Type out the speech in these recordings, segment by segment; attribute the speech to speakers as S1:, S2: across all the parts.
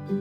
S1: Hey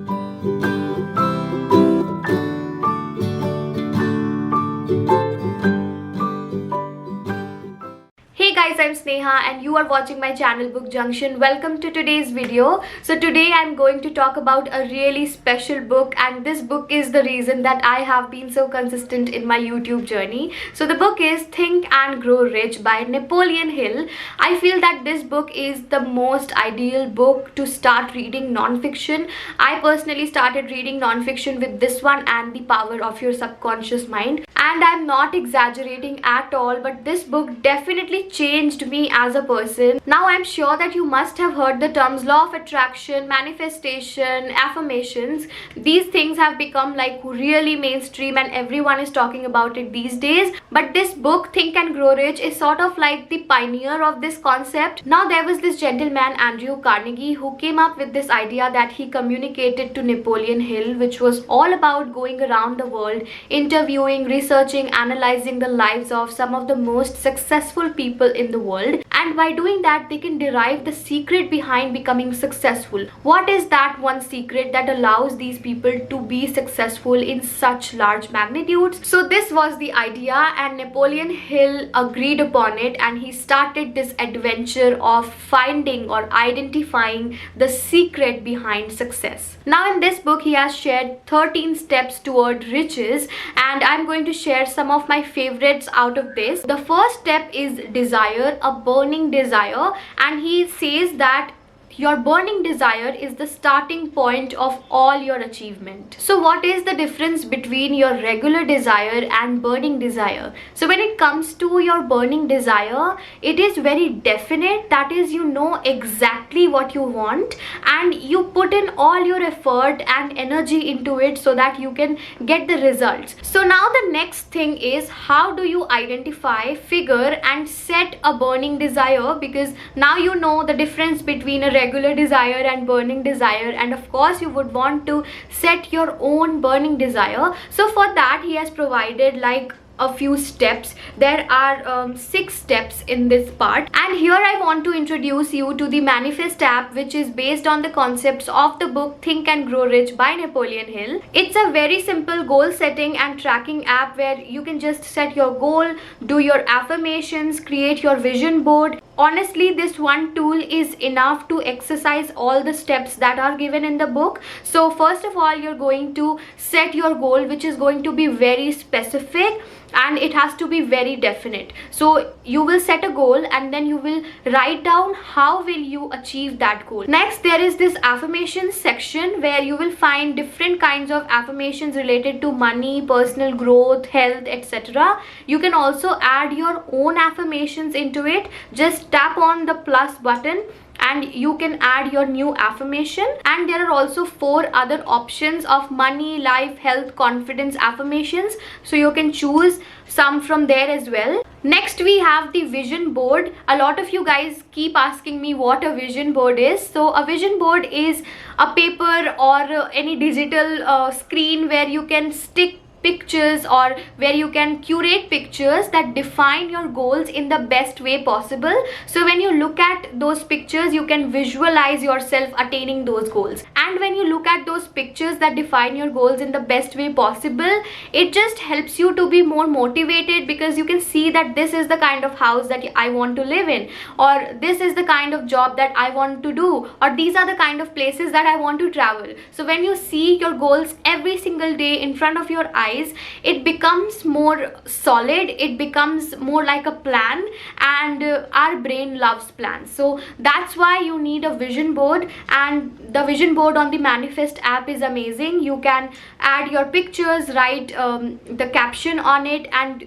S1: guys, I'm Sneha and you are watching my channel Book Junction. Welcome to today's video. So today I'm going to talk about a really special book, and this book is the reason that I have been so consistent in my YouTube journey. So the book is Think and Grow Rich by Napoleon Hill. I feel that this book is the most ideal book to start reading non-fiction. I personally started reading non-fiction with this one and The Power of Your Subconscious Mind. And I'm not exaggerating at all, but this book definitely changed me as a person. Now I'm sure that you must have heard the terms law of attraction, manifestation, affirmations. These things have become like really mainstream and everyone is talking about it these days. But this book, Think and Grow Rich, is sort of like the pioneer of this concept. Now there was this gentleman, Carnegie, who came up with this idea that he communicated to Napoleon Hill, which was all about going around the world, interviewing, researching, analyzing the lives of some of the most successful people in the world, and by doing that they can derive the secret behind becoming successful. What is that one secret that allows these people to be successful in such large magnitudes? So this was the idea, and Napoleon Hill agreed upon it, and he started this adventure of finding or identifying the secret behind success. Now in this book he has shared 13 steps toward riches, and I'm going to share some of my favorites out of this. The first step is desire, a burning desire, and he says that your burning desire is the starting point of all your achievement. So what is the difference between your regular desire and burning desire? So when it comes to your burning desire, it is very definite. That is, you know exactly what you want and you put in all your effort and energy into it so that you can get the results. So now the next thing is, how do you identify, figure and set a burning desire? Because now you know the difference between a regular desire and burning desire, and of course you would want to set your own burning desire. So for that he has provided like a few steps. There are 6 steps in this part, and here I want to introduce you to the Manifest app, which is based on the concepts of the book Think and Grow Rich by Napoleon Hill. It's a very simple goal setting and tracking app where you can just set your goal, do your affirmations, create your vision board. Honestly, this one tool is enough to exercise all the steps that are given in the book. So first of all, you're going to set your goal, which is going to be very specific and it has to be very definite. So you will set a goal and then you will write down how will you achieve that goal. Next, there is this affirmations section where you will find different kinds of affirmations related to money, personal growth, health, etc. You can also add your own affirmations into it. Just tap on the plus button and you can add your new affirmation, and there are also 4 other options of money, life, health, confidence affirmations, so you can choose some from there as well. Next we have the vision board. A lot of you guys keep asking me what a vision board is. So a vision board is a paper or any digital screen where you can stick pictures or where you can curate pictures that define your goals in the best way possible. So when you look at those pictures, you can visualize yourself attaining those goals, and when you look at those pictures that define your goals in the best way possible, it just helps you to be more motivated, because you can see that this is the kind of house that I want to live in, or this is the kind of job that I want to do, or these are the kind of places that I want to travel. So when you see your goals every single day in front of your eyes, it becomes more solid, it becomes more like a plan, and our brain loves plans. So that's why you need a vision board, and the vision board on the Manifest app is amazing. You can add your pictures, write the caption on it, and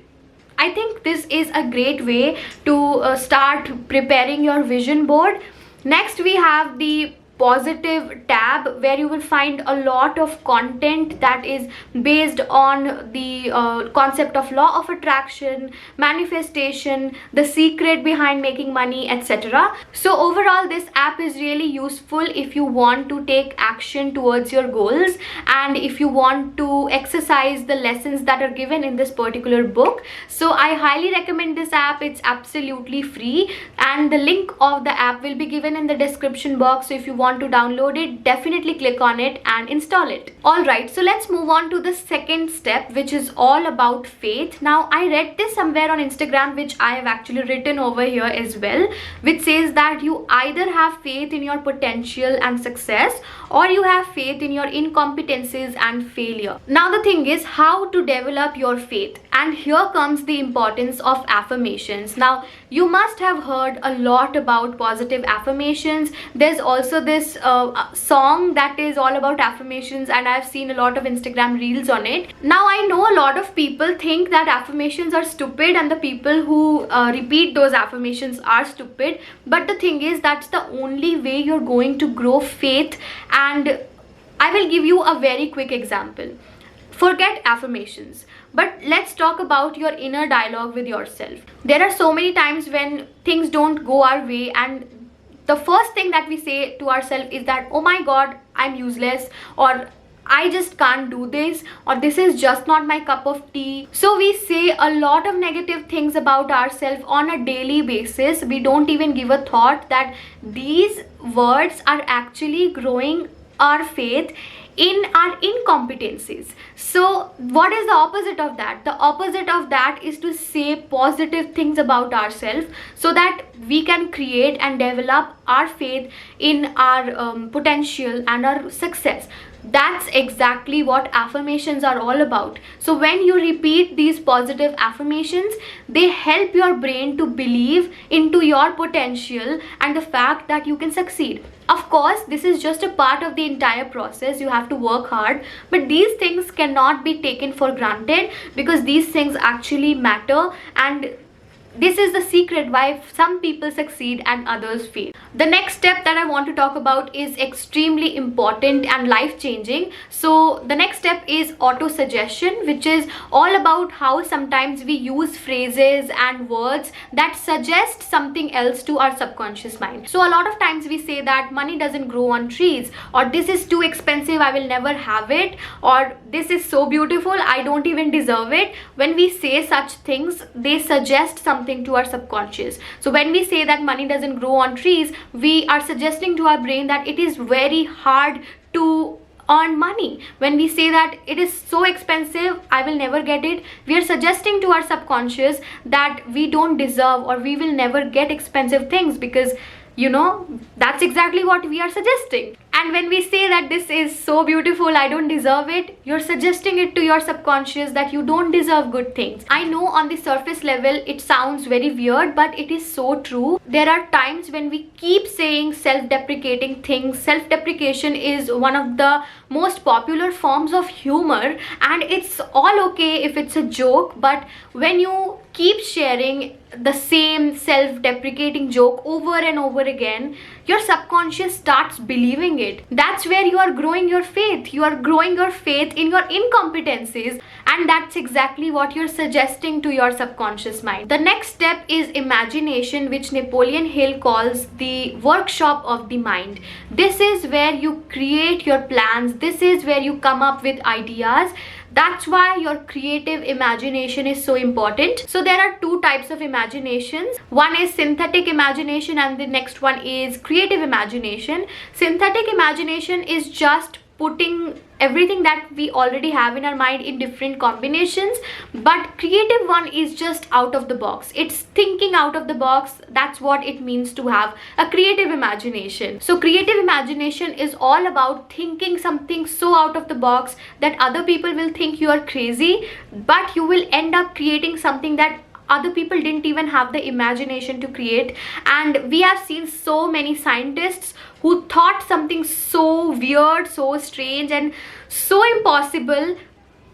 S1: I think this is a great way to start preparing your vision board. Next we have the positive tab, where you will find a lot of content that is based on the concept of law of attraction, manifestation, the secret behind making money, etc. So overall this app is really useful if you want to take action towards your goals and if you want to exercise the lessons that are given in this particular book. So I highly recommend this app. It's absolutely free, and the link of the app will be given in the description box. So if you want want to download it, definitely click on it and install it. Alright, so let's move on to the second step, which is all about faith. Now, I read this somewhere on Instagram, which I have actually written over here as well, which says that you either have faith in your potential and success, or you have faith in your incompetencies and failure. Now, the thing is how to develop your faith. And here comes the importance of affirmations. Now, you must have heard a lot about positive affirmations. There's also this song that is all about affirmations, and I've seen a lot of Instagram reels on it. Now, I know a lot of people think that affirmations are stupid and the people who repeat those affirmations are stupid, but the thing is that's the only way you're going to grow faith. And I will give you a very quick example. Forget affirmations, but let's talk about your inner dialogue with yourself. There are so many times when things don't go our way, and the first thing that we say to ourselves is that, oh my god, I'm useless, or I just can't do this, or this is just not my cup of tea. So we say a lot of negative things about ourselves on a daily basis. We don't even give a thought that these words are actually growing our faith in our incompetencies. So what is the opposite of that? The opposite of that is to say positive things about ourselves, so that we can create and develop our faith in our potential and our success. That's exactly what affirmations are all about. So when you repeat these positive affirmations, they help your brain to believe into your potential and the fact that you can succeed. Of course, this is just a part of the entire process. You have to work hard, but these things cannot be taken for granted, because these things actually matter, and this is the secret why some people succeed and others fail. The next step that I want to talk about is extremely important and life-changing. So the next step is auto-suggestion, which is all about how sometimes we use phrases and words that suggest something else to our subconscious mind. So a lot of times we say that money doesn't grow on trees, or this is too expensive, I will never have it, or this is so beautiful, I don't even deserve it. When we say such things, they suggest something to our subconscious. So when we say that money doesn't grow on trees, we are suggesting to our brain that it is very hard to earn money. When we say that it is so expensive, I will never get it, we are suggesting to our subconscious that we don't deserve, or we will never get expensive things, because that's exactly what we are suggesting. And when we say that this is so beautiful, I don't deserve it, you're suggesting it to your subconscious that you don't deserve good things. I know on the surface level it sounds very weird, but it is so true. There are times when we keep saying self-deprecating things. Self-deprecation is one of the most popular forms of humor, and it's all okay if it's a joke, but when you keep sharing the same self-deprecating joke over and over again, your subconscious starts believing it. That's where you are growing your faith. You are growing your faith in your incompetencies, and that's exactly what you're suggesting to your subconscious mind. The next step is imagination, which Napoleon Hill calls the workshop of the mind. This is where you create your plans. This is where you come up with ideas. That's why your creative imagination is so important. So there are two types of imaginations. One is synthetic imagination, and the next one is creative imagination. Synthetic imagination is just putting everything that we already have in our mind in different combinations, but creative one is just out of the box. It's thinking out of the box. That's what it means to have a creative imagination. So creative imagination is all about thinking something so out of the box that other people will think you are crazy, but you will end up creating something that other people didn't even have the imagination to create. And we have seen so many scientists who thought something so weird, so strange, and so impossible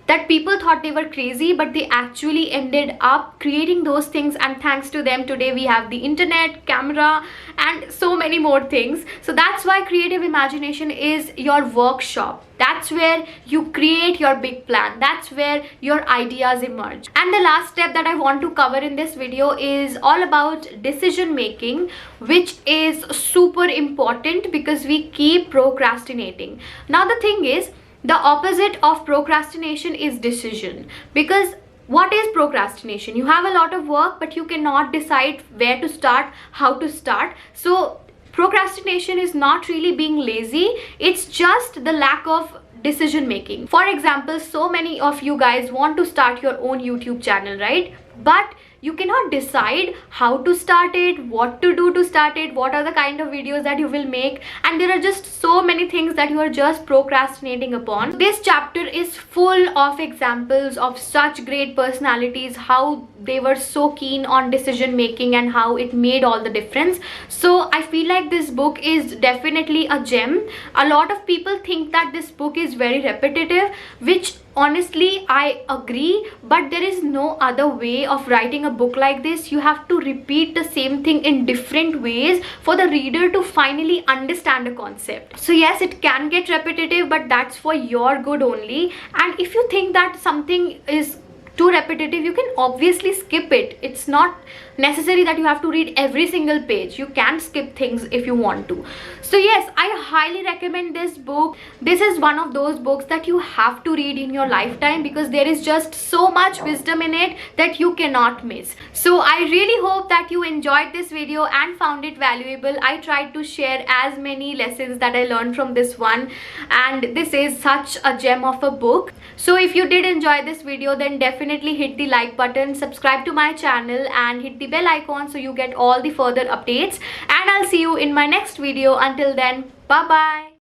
S1: that people thought they were crazy, but they actually ended up creating those things, and thanks to them today we have the internet, camera, and so many more things. So that's why creative imagination is your workshop. That's where you create your big plan. That's where your ideas emerge. And the last step that I want to cover in this video is all about decision making, which is super important because we keep procrastinating. Now the thing is, the opposite of procrastination is decision. Because what is procrastination? You have a lot of work, but you cannot decide where to start, how to start. So procrastination is not really being lazy, it's just the lack of decision making. For example, so many of you guys want to start your own YouTube channel, right? But you cannot decide how to start it, what to do to start it, what are the kind of videos that you will make, and there are just so many things that you are just procrastinating upon. This chapter is full of examples of such great personalities, how they were so keen on decision making and how it made all the difference. So I feel like this book is definitely a gem. A lot of people think that this book is very repetitive, which honestly I agree, but there is no other way of writing a book like this. You have to repeat the same thing in different ways for the reader to finally understand a concept. So yes, it can get repetitive, but that's for your good only. And if you think that something is too repetitive, you can obviously skip it. It's not necessary that you have to read every single page. You can skip things if you want to. So yes, I highly recommend this book. This is one of those books that you have to read in your lifetime, because there is just so much wisdom in it that you cannot miss. So I really hope that you enjoyed this video and found it valuable. I tried to share as many lessons that I learned from this one, and this is such a gem of a book. So if you did enjoy this video, then definitely hit the like button, subscribe to my channel, and hit the bell icon so you get all the further updates. And I'll see you in my next video. Until then, bye bye.